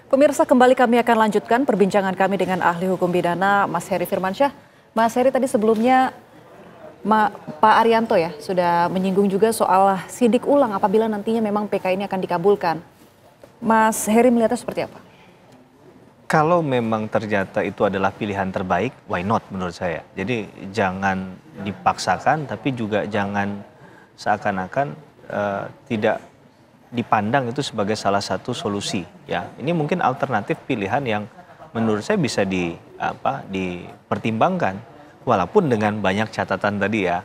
Pemirsa, kembali kami akan lanjutkan perbincangan kami dengan ahli hukum pidana Mas Heri Firmansyah. Mas Heri, tadi sebelumnya Pak Arianto ya sudah menyinggung juga soal sidik ulang apabila nantinya memang PK ini akan dikabulkan. Mas Heri melihatnya seperti apa? Kalau memang ternyata itu adalah pilihan terbaik, why not menurut saya. Jadi jangan dipaksakan, tapi juga jangan seakan-akan tidak dipandang itu sebagai salah satu solusi. Ya, ini mungkin alternatif pilihan yang menurut saya bisa dipertimbangkan, walaupun dengan banyak catatan tadi ya.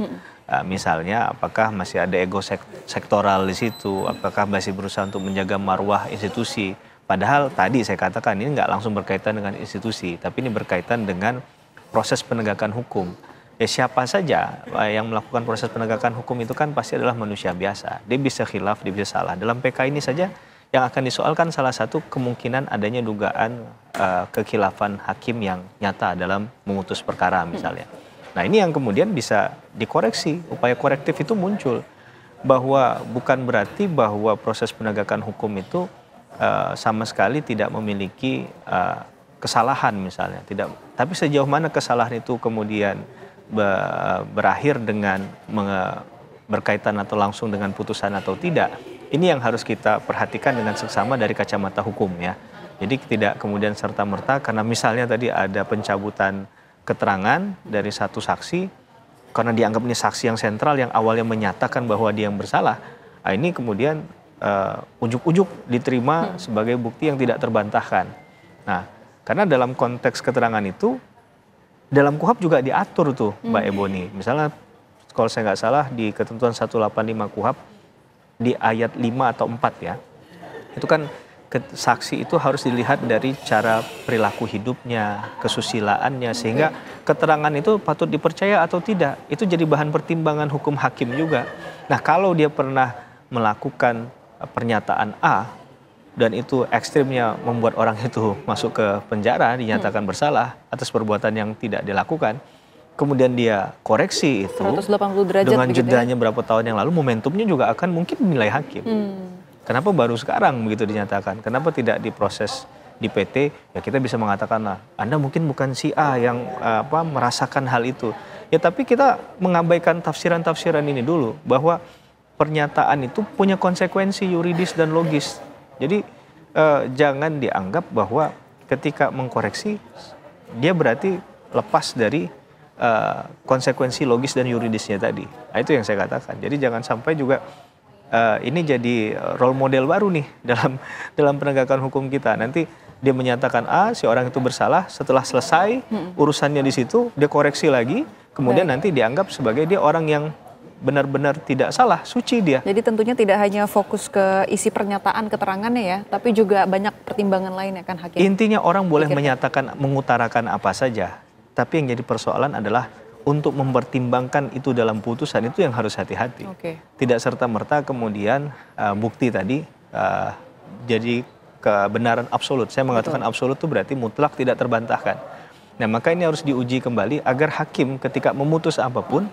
Misalnya, apakah masih ada ego sektoral di situ, apakah masih berusaha untuk menjaga marwah institusi. Padahal tadi saya katakan ini nggak langsung berkaitan dengan institusi, tapi ini berkaitan dengan proses penegakan hukum. Ya siapa saja yang melakukan proses penegakan hukum itu kan pasti adalah manusia biasa. Dia bisa khilaf, dia bisa salah. Dalam PK ini saja yang akan disoalkan salah satu kemungkinan adanya dugaan kekhilafan hakim yang nyata dalam memutus perkara misalnya. Nah ini yang kemudian bisa dikoreksi, upaya korektif itu muncul. Bahwa bukan berarti bahwa proses penegakan hukum itu sama sekali tidak memiliki kesalahan misalnya, tidak. Tapi sejauh mana kesalahan itu kemudian berakhir dengan berkaitan atau langsung dengan putusan atau tidak, ini yang harus kita perhatikan dengan seksama dari kacamata hukum ya. Jadi tidak kemudian serta-merta karena misalnya tadi ada pencabutan keterangan dari satu saksi karena dianggap ini saksi yang sentral yang awalnya menyatakan bahwa dia yang bersalah, ini kemudian ujuk-ujuk diterima sebagai bukti yang tidak terbantahkan. Nah, karena dalam konteks keterangan itu, dalam KUHP juga diatur tuh Mbak Ebony. Misalnya kalau saya nggak salah di ketentuan 185 KUHP di ayat 5 atau 4 ya, itu kan saksi itu harus dilihat dari cara perilaku hidupnya, kesusilaannya, sehingga keterangan itu patut dipercaya atau tidak. Itu jadi bahan pertimbangan hukum hakim juga. Nah, kalau dia pernah melakukan pernyataan A dan itu ekstrimnya membuat orang itu masuk ke penjara, dinyatakan bersalah atas perbuatan yang tidak dilakukan, kemudian dia koreksi itu 180 derajat dengan jedanya ya? berapa tahun yang lalu, momentumnya juga akan mungkin dinilai hakim. Kenapa baru sekarang begitu dinyatakan? Kenapa tidak diproses di PT? Ya kita bisa mengatakan lah, Anda mungkin bukan si A yang merasakan hal itu. Ya tapi kita mengabaikan tafsiran-tafsiran ini dulu, bahwa pernyataan itu punya konsekuensi yuridis dan logis. Jadi jangan dianggap bahwa ketika mengkoreksi dia berarti lepas dari konsekuensi logis dan yuridisnya tadi. Nah, itu yang saya katakan. Jadi jangan sampai juga ini jadi role model baru nih dalam penegakan hukum kita. Nanti dia menyatakan A, si orang itu bersalah, setelah selesai urusannya di situ, dia koreksi lagi, kemudian nanti dianggap sebagai dia orang yang benar-benar tidak salah, suci dia. Jadi tentunya tidak hanya fokus ke isi pernyataan keterangannya ya, tapi juga banyak pertimbangan lain yang akan hakim. Intinya orang boleh menyatakan, mengutarakan apa saja, tapi yang jadi persoalan adalah untuk mempertimbangkan itu dalam putusan itu yang harus hati-hati. Tidak serta-merta kemudian bukti tadi jadi kebenaran absolut. Saya mengatakan absolut itu berarti mutlak tidak terbantahkan. Nah maka ini harus diuji kembali agar hakim ketika memutus apapun,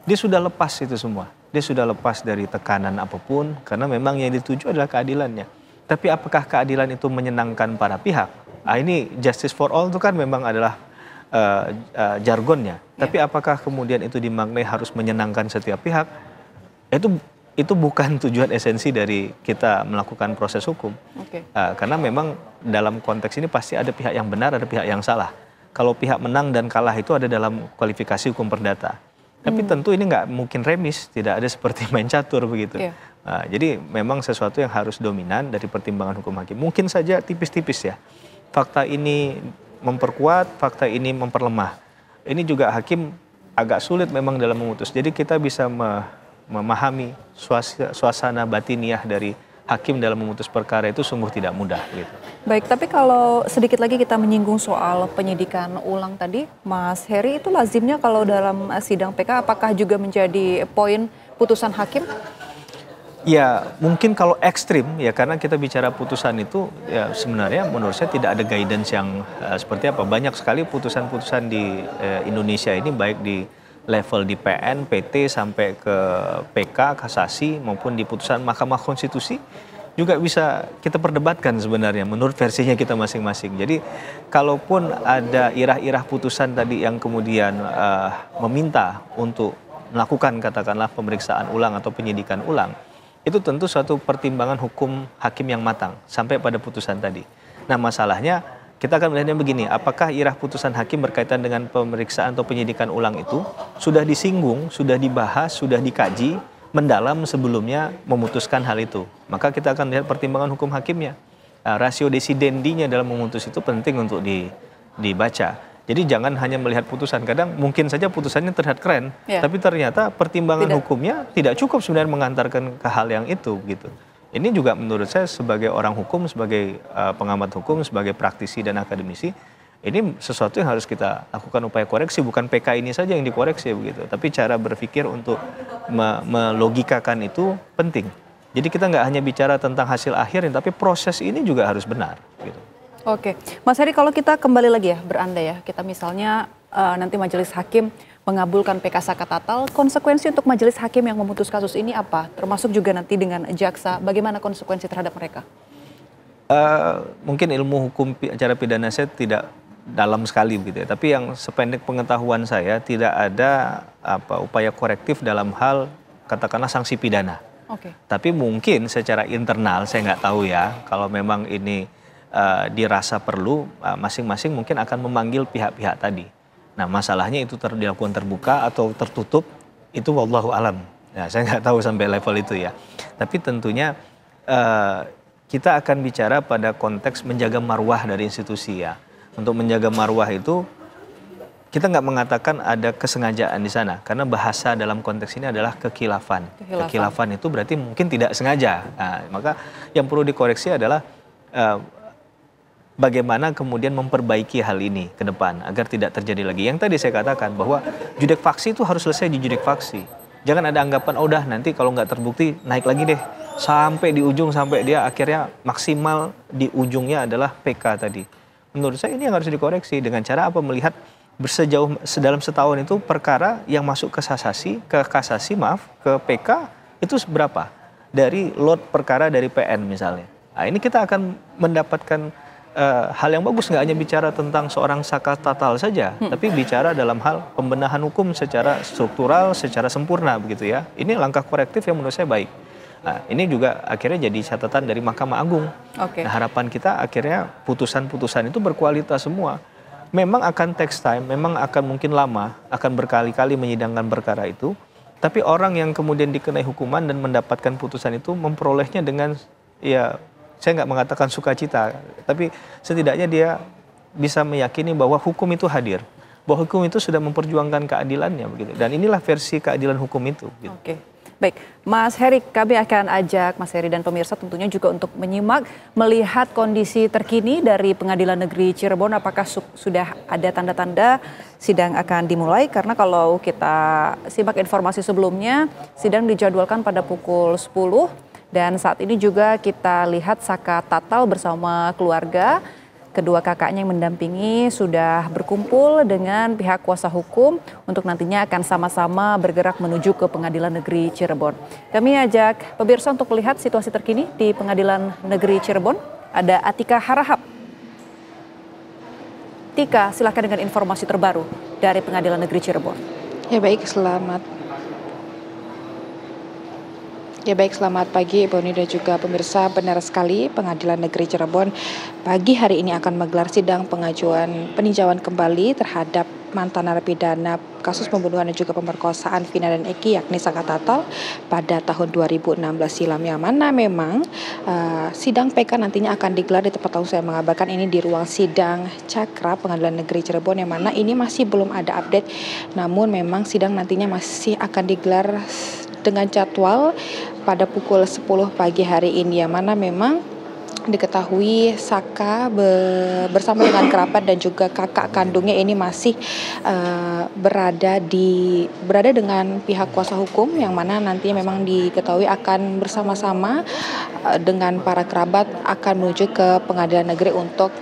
dia sudah lepas itu semua. Dia sudah lepas dari tekanan apapun, karena memang yang dituju adalah keadilannya. Tapi apakah keadilan itu menyenangkan para pihak? Ini justice for all itu kan memang adalah jargonnya. Tapi apakah kemudian itu dimaknai harus menyenangkan setiap pihak? Itu bukan tujuan esensi dari kita melakukan proses hukum. Karena memang dalam konteks ini pasti ada pihak yang benar, ada pihak yang salah. Kalau pihak menang dan kalah itu ada dalam kualifikasi hukum perdata. Tapi tentu ini nggak mungkin remis, tidak ada seperti main catur begitu. Jadi memang sesuatu yang harus dominan dari pertimbangan hukum hakim. Mungkin saja tipis-tipis ya. Fakta ini memperkuat, fakta ini memperlemah. Ini juga hakim agak sulit memang dalam memutus. Jadi kita bisa memahami suasana batiniah dari hakim dalam memutus perkara itu sungguh tidak mudah gitu. Baik, tapi kalau sedikit lagi kita menyinggung soal penyidikan ulang tadi, Mas Heri, itu lazimnya kalau dalam sidang PK apakah juga menjadi poin putusan hakim? Ya mungkin kalau ekstrim ya, karena kita bicara putusan itu ya sebenarnya menurut saya tidak ada guidance yang seperti apa. Banyak sekali putusan-putusan di Indonesia ini baik di level di PN, PT sampai ke PK, kasasi maupun di putusan Mahkamah Konstitusi juga bisa kita perdebatkan sebenarnya menurut versinya kita masing-masing. Jadi kalaupun ada irah-irah putusan tadi yang kemudian meminta untuk melakukan katakanlah pemeriksaan ulang atau penyidikan ulang, itu tentu suatu pertimbangan hukum hakim yang matang sampai pada putusan tadi. Nah masalahnya kita akan melihatnya begini, apakah irah putusan hakim berkaitan dengan pemeriksaan atau penyidikan ulang itu sudah disinggung, sudah dibahas, sudah dikaji mendalam sebelumnya memutuskan hal itu. Maka kita akan lihat pertimbangan hukum hakimnya. Rasio desidendinya dalam memutus itu penting untuk dibaca. Jadi jangan hanya melihat putusan. Kadang mungkin saja putusannya terlihat keren, tapi ternyata pertimbangan hukumnya tidak cukup sebenarnya mengantarkan ke hal yang itu gitu. Ini juga menurut saya sebagai orang hukum, sebagai pengamat hukum, sebagai praktisi dan akademisi, ini sesuatu yang harus kita lakukan upaya koreksi, bukan PK ini saja yang dikoreksi begitu, tapi cara berpikir untuk melogikakan itu penting. Jadi kita nggak hanya bicara tentang hasil akhir, tapi proses ini juga harus benar. Gitu. Oke, Mas Heri, kalau kita kembali lagi ya berandai ya, kita misalnya nanti majelis hakim mengabulkan PK Saka Tatal, konsekuensi untuk majelis hakim yang memutus kasus ini apa? Termasuk juga nanti dengan jaksa, bagaimana konsekuensi terhadap mereka? Mungkin ilmu hukum acara pidana saya tidak dalam sekali begitu ya. Tapi yang sependek pengetahuan saya tidak ada upaya korektif dalam hal katakanlah sanksi pidana. Tapi mungkin secara internal saya nggak tahu ya. Kalau memang ini dirasa perlu, masing-masing mungkin akan memanggil pihak-pihak tadi. Nah masalahnya itu dilakukan terbuka atau tertutup, itu wallahu alam. Ya, saya nggak tahu sampai level itu ya. Tapi tentunya kita akan bicara pada konteks menjaga marwah dari institusi ya. Untuk menjaga marwah itu kita nggak mengatakan ada kesengajaan di sana, karena bahasa dalam konteks ini adalah kekhilafan. Kekhilafan itu berarti mungkin tidak sengaja. Nah, maka yang perlu dikoreksi adalah bagaimana kemudian memperbaiki hal ini ke depan agar tidak terjadi lagi. Yang tadi saya katakan bahwa judek faksi itu harus selesai di judek faksi. Jangan ada anggapan, oh dah nanti kalau nggak terbukti naik lagi deh. Sampai di ujung, sampai dia akhirnya maksimal di ujungnya adalah PK tadi. Menurut saya ini yang harus dikoreksi dengan cara apa, melihat dalam setahun itu perkara yang masuk ke kasasi ke PK itu berapa dari lot perkara dari PN misalnya. Nah, ini kita akan mendapatkan hal yang bagus, nggak hanya bicara tentang seorang Saka Tatal saja, tapi bicara dalam hal pembenahan hukum secara struktural, secara sempurna begitu ya. Ini langkah korektif yang menurut saya baik. Nah, ini juga akhirnya jadi catatan dari Mahkamah Agung. Nah, harapan kita akhirnya putusan-putusan itu berkualitas semua. Memang akan takes time, memang akan mungkin lama, akan berkali-kali menyidangkan perkara itu. Tapi orang yang kemudian dikenai hukuman dan mendapatkan putusan itu memperolehnya dengan, ya saya nggak mengatakan sukacita, tapi setidaknya dia bisa meyakini bahwa hukum itu hadir, bahwa hukum itu sudah memperjuangkan keadilannya begitu. Dan inilah versi keadilan hukum itu. Gitu. Baik, Mas Heri, kami akan ajak Mas Heri dan pemirsa tentunya juga untuk menyimak, melihat kondisi terkini dari Pengadilan Negeri Cirebon, apakah sudah ada tanda-tanda sidang akan dimulai, karena kalau kita simak informasi sebelumnya, sidang dijadwalkan pada pukul 10, dan saat ini juga kita lihat Saka Tatal bersama keluarga, kedua kakaknya yang mendampingi sudah berkumpul dengan pihak kuasa hukum untuk nantinya akan sama-sama bergerak menuju ke Pengadilan Negeri Cirebon. Kami ajak pemirsa untuk melihat situasi terkini di Pengadilan Negeri Cirebon. Ada Atika Harahap. Tika, silakan dengan informasi terbaru dari Pengadilan Negeri Cirebon. Ya baik, selamat pagi Ibu Nida dan juga pemirsa. Benar sekali, Pengadilan Negeri Cirebon pagi hari ini akan menggelar sidang peninjauan kembali terhadap mantan narapidana kasus pembunuhan dan juga pemerkosaan Vina dan Eki, yakni Saka Tatal pada tahun 2016 silam, yang mana memang sidang PK nantinya akan digelar di tempat saya mengabarkan ini di ruang sidang Cakra Pengadilan Negeri Cirebon, yang mana ini masih belum ada update, namun memang sidang nantinya masih akan digelar dengan jadwal pada pukul 10 pagi hari ini, yang mana memang diketahui Saka bersama dengan kerabat dan juga kakak kandungnya ini masih berada dengan pihak kuasa hukum, yang mana nantinya memang diketahui akan bersama-sama dengan para kerabat akan menuju ke Pengadilan Negeri untuk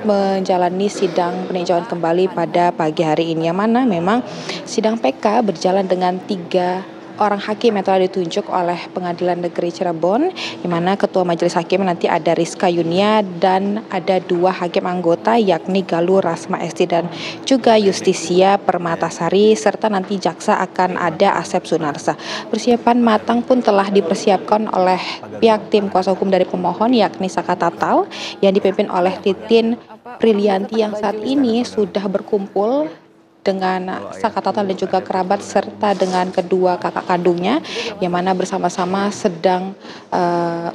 menjalani sidang peninjauan kembali pada pagi hari ini, yang mana memang sidang PK berjalan dengan 3 orang hakim yang telah ditunjuk oleh Pengadilan Negeri Cirebon, di mana ketua majelis hakim nanti ada Rizka Yunia dan ada 2 hakim anggota yakni Galuh Rasma Esti dan juga Justisia Permatasari, serta nanti jaksa akan ada Asep Sunarsa. Persiapan matang pun telah dipersiapkan oleh pihak tim kuasa hukum dari pemohon yakni Saka Tatal yang dipimpin oleh Titin Prilianti yang saat ini sudah berkumpul dengan Saka Tatal dan juga kerabat serta dengan kedua kakak kandungnya yang mana bersama-sama sedang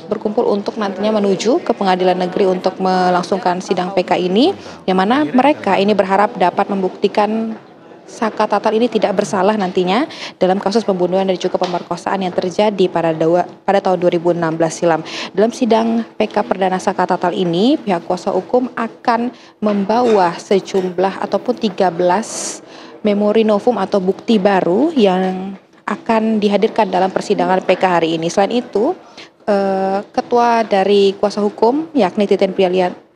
berkumpul untuk nantinya menuju ke pengadilan negeri untuk melangsungkan sidang PK ini, yang mana mereka ini berharap dapat membuktikan Saka Tatal ini tidak bersalah nantinya dalam kasus pembunuhan dan juga pemerkosaan yang terjadi pada tahun 2016 silam. Dalam sidang PK perdana Saka Tatal ini, pihak kuasa hukum akan membawa sejumlah ataupun 13 memori novum atau bukti baru yang akan dihadirkan dalam persidangan PK hari ini. Selain itu, ketua dari kuasa hukum yakni Titin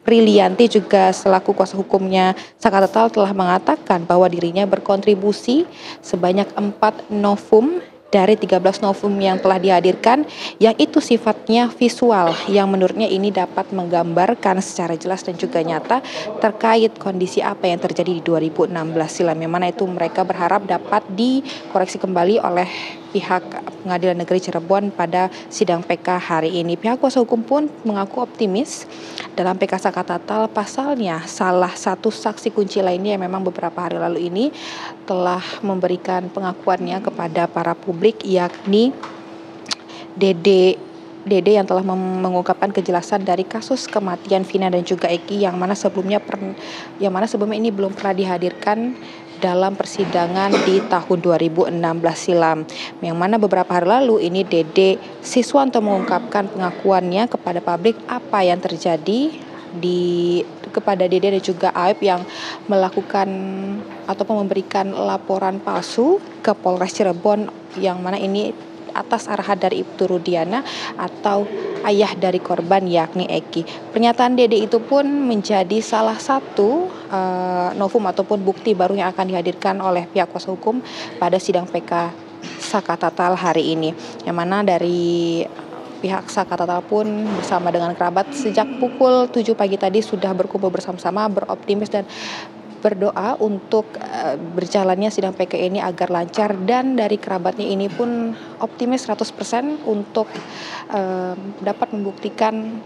Prilianti juga selaku kuasa hukumnya Saka Tatal telah mengatakan bahwa dirinya berkontribusi sebanyak 4 novum dari 13 novum yang telah dihadirkan, yang itu sifatnya visual, yang menurutnya ini dapat menggambarkan secara jelas dan juga nyata terkait kondisi apa yang terjadi di 2016 silam, yang mana itu mereka berharap dapat dikoreksi kembali oleh pihak Pengadilan Negeri Cirebon pada sidang PK hari ini. Pihak kuasa hukum pun mengaku optimis dalam PK Saka Tatal. Pasalnya salah satu saksi kunci lainnya yang memang beberapa hari lalu ini telah memberikan pengakuannya kepada para publik yakni Dede yang telah mengungkapkan kejelasan dari kasus kematian Vina dan juga Eki yang mana sebelumnya ini belum pernah dihadirkan dalam persidangan di tahun 2016 silam, yang mana beberapa hari lalu ini Dede Siswanto mengungkapkan pengakuannya kepada publik apa yang terjadi kepada Dede dan juga Aib yang melakukan ataupun memberikan laporan palsu ke Polres Cirebon, yang mana ini atas arahan dari Ibtu Rudiana atau ayah dari korban yakni Eki. Pernyataan Dede itu pun menjadi salah satu novum ataupun bukti baru yang akan dihadirkan oleh pihak kuasa hukum pada sidang PK Saka Tatal hari ini, yang mana dari pihak Saka Tatal pun bersama dengan kerabat sejak pukul 7 pagi tadi sudah berkumpul bersama-sama, beroptimis dan berdoa untuk berjalannya sidang PK ini agar lancar, dan dari kerabatnya ini pun optimis 100% untuk dapat membuktikan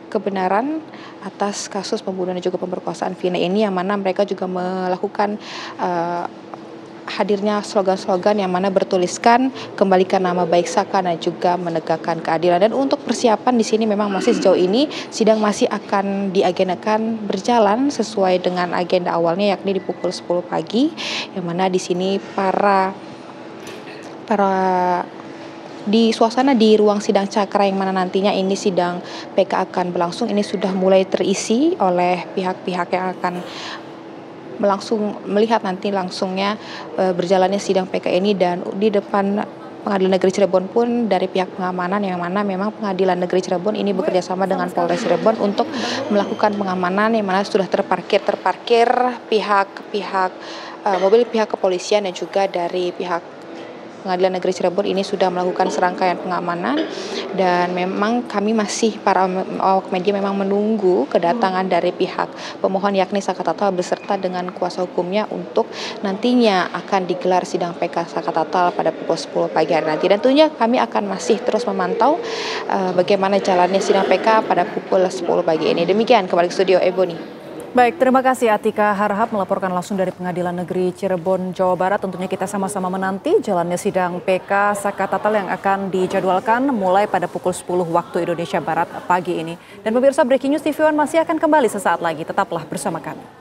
kebenaran atas kasus pembunuhan dan juga pemerkosaan Vina ini, yang mana mereka juga melakukan hadirnya slogan-slogan yang mana bertuliskan kembalikan nama baik Saka dan juga menegakkan keadilan. Dan untuk persiapan di sini memang masih sejauh ini sidang masih akan diagendakan berjalan sesuai dengan agenda awalnya yakni di pukul 10 pagi, yang mana di sini para di suasana di ruang sidang Cakra yang mana nantinya ini sidang PK akan berlangsung ini sudah mulai terisi oleh pihak-pihak yang akan melihat nanti langsungnya berjalannya sidang PK ini. Dan di depan Pengadilan Negeri Cirebon pun dari pihak pengamanan, yang mana memang Pengadilan Negeri Cirebon ini bekerja sama dengan Polres Cirebon untuk melakukan pengamanan, yang mana sudah terparkir mobil pihak kepolisian dan juga dari pihak Pengadilan Negeri Cirebon ini sudah melakukan serangkaian pengamanan. Dan memang kami masih para awak media memang menunggu kedatangan dari pihak pemohon yakni Saka Tatal beserta dengan kuasa hukumnya untuk nantinya akan digelar sidang PK Saka Tatal pada pukul 10 pagi hari nanti. Dan tentunya kami akan masih terus memantau bagaimana jalannya sidang PK pada pukul 10 pagi ini. Demikian kembali ke studio Ebony. Baik, terima kasih Atika Harahap melaporkan langsung dari Pengadilan Negeri Cirebon, Jawa Barat. Tentunya kita sama-sama menanti jalannya sidang PK Saka Tatal yang akan dijadwalkan mulai pada pukul 10 waktu Indonesia Barat pagi ini. Dan pemirsa, Breaking News TV One masih akan kembali sesaat lagi. Tetaplah bersama kami.